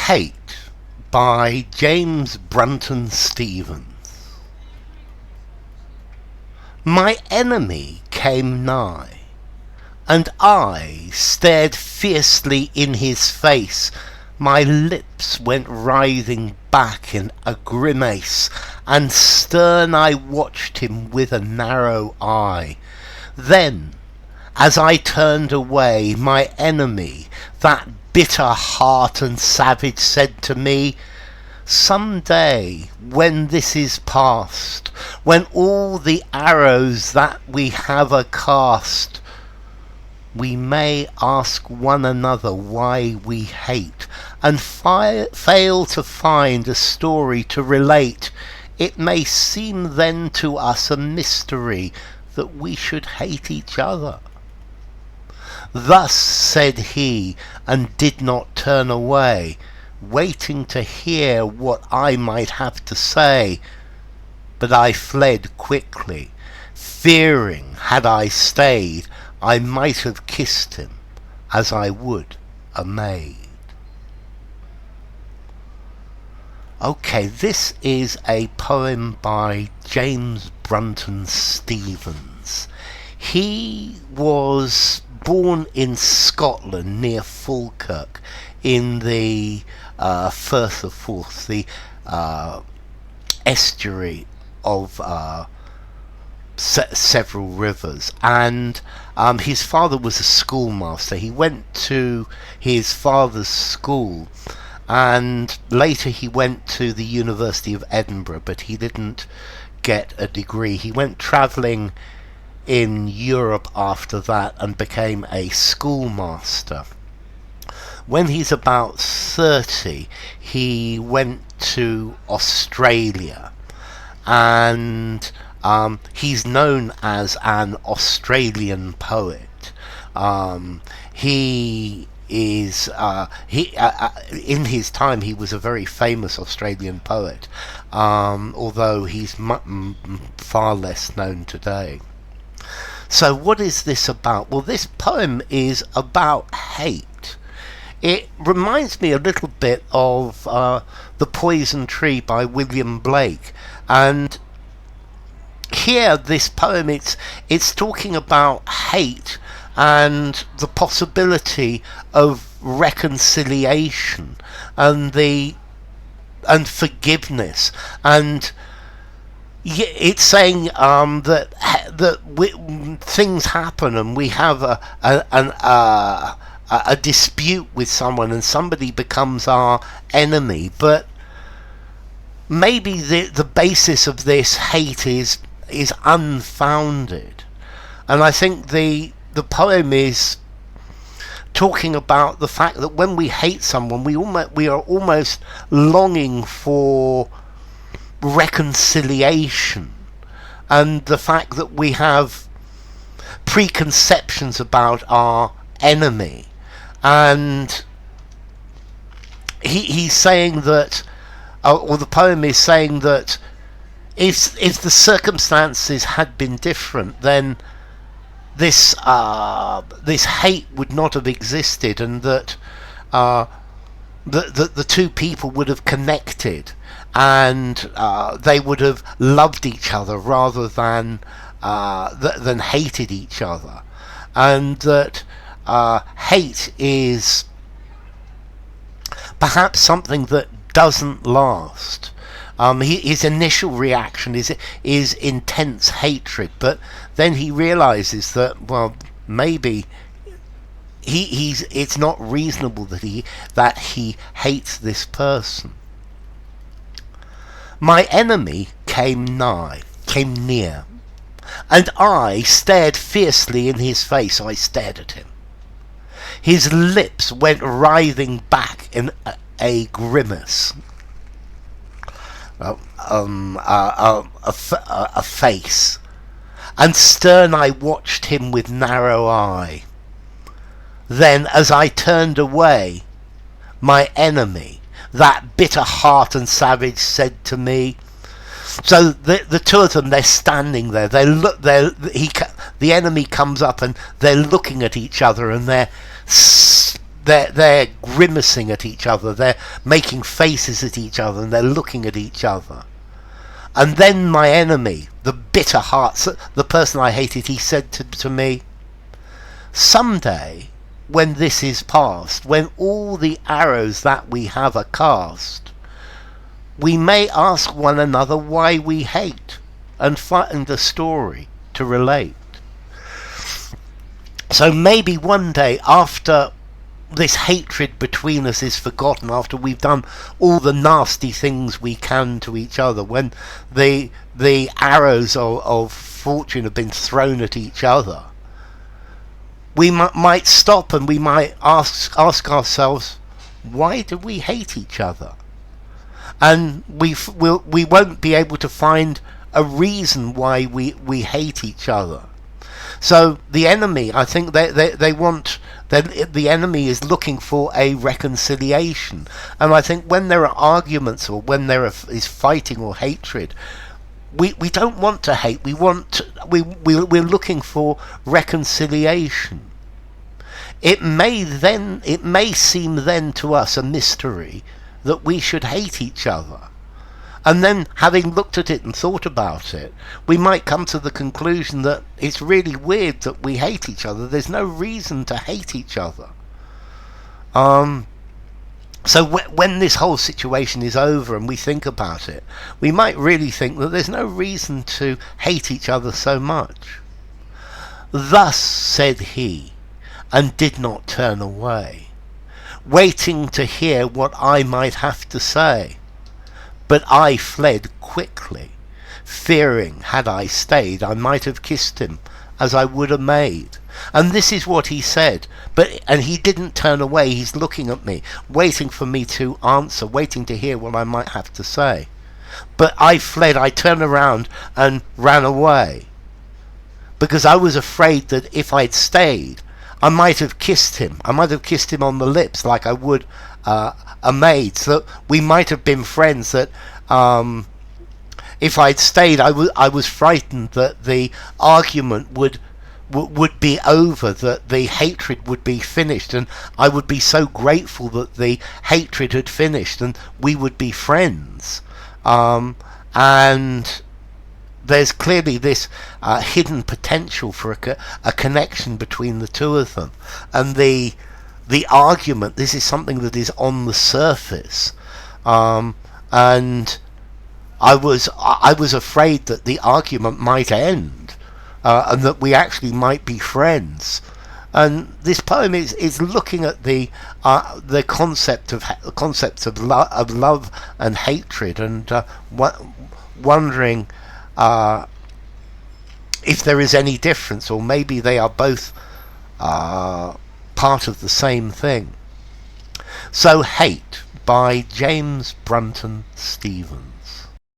Hate by James Brunton Stevens. My enemy came nigh, and I stared fiercely in his face. My lips went writhing back in a grimace, and stern I watched him with a narrow eye. Then, as I turned away, my enemy, that bitter heart and savage, said to me, "Some day, when this is past, when all the arrows that we have are cast, we may ask one another why we hate, and fail to find a story to relate. It may seem then to us a mystery that we should hate each other." Thus said he, and did not turn away, waiting to hear what I might have to say. But I fled quickly, fearing, had I stayed, I might have kissed him as I would a maid. Okay, this is a poem by James Brunton Stevens. He was born in Scotland near Falkirk in the Firth of Forth, the estuary of several rivers, and his father was a schoolmaster. He went to his father's school, and later he went to the University of Edinburgh, but he didn't get a degree. He went travelling in Europe after that and became a schoolmaster. When he's about 30, he went to Australia, and he's known as an Australian poet. He is in his time he was a very famous Australian poet, although he's far less known today. So what is this about? Well, this poem is about hate. It reminds me a little bit of The Poison Tree by William Blake, and here this poem it's talking about hate and the possibility of reconciliation and forgiveness, and it's saying that things happen and we have a dispute with someone and somebody becomes our enemy, but maybe the basis of this hate is unfounded. And I think the poem is talking about the fact that when we hate someone, we are almost longing for reconciliation, and the fact that we have preconceptions about our enemy. And he's saying that, or the poem is saying that if the circumstances had been different, then this hate would not have existed, and that the two people would have connected, and they would have loved each other rather than hated each other, and that hate is perhaps something that doesn't last. His initial reaction is intense hatred, but then he realizes that, well, maybe it's not reasonable that he hates this person. My enemy came near, and I stared fiercely in his face. I stared at him. His lips went writhing back in a grimace. A face, and stern I watched him with narrow eye. Then, as I turned away, my enemy, that bitter heart and savage, said to me. So the two of them, they're standing there. The enemy comes up and they're looking at each other, and they're grimacing at each other, they're making faces at each other, and they're looking at each other. And then my enemy, the bitter heart, the person I hated, he said to me, someday, when this is past, when all the arrows that we have are cast, we may ask one another why we hate, and find a story to relate. So maybe one day, after this hatred between us is forgotten, after we've done all the nasty things we can to each other, when the arrows of fortune have been thrown at each other, we might stop and we might ask ourselves, why do we hate each other? And we won't be able to find a reason why we hate each other. So the enemy, I think they want, the enemy is looking for a reconciliation. And I think when there are arguments, or when there is fighting or hatred, we don't want to hate. We're looking for reconciliation. It may seem then to us a mystery that we should hate each other. And then, having looked at it and thought about it, we might come to the conclusion that it's really weird that we hate each other. There's no reason to hate each other. So when this whole situation is over and we think about it, we might really think that there's no reason to hate each other so much. Thus said he, and did not turn away, waiting to hear what I might have to say. But I fled quickly, fearing had I stayed I might have kissed him as I would a maid. And this is what he said, and he didn't turn away. He's looking at me, waiting for me to answer, waiting to hear what I might have to say. But I fled, I turned around and ran away, because I was afraid that if I'd stayed, I might have kissed him. I might have kissed him on the lips like I would a maid, so that we might have been friends. That if I'd stayed, I was frightened that the argument would be over, that the hatred would be finished, and I would be so grateful that the hatred had finished and we would be friends. And there's clearly this hidden potential for a connection between the two of them. And the argument, this is something that is on the surface. And I was afraid that the argument might end, and that we actually might be friends. And this poem is looking at the concepts of love and hatred, and wondering if there is any difference, or maybe they are both part of the same thing. So, Hate by James Brunton Stevens.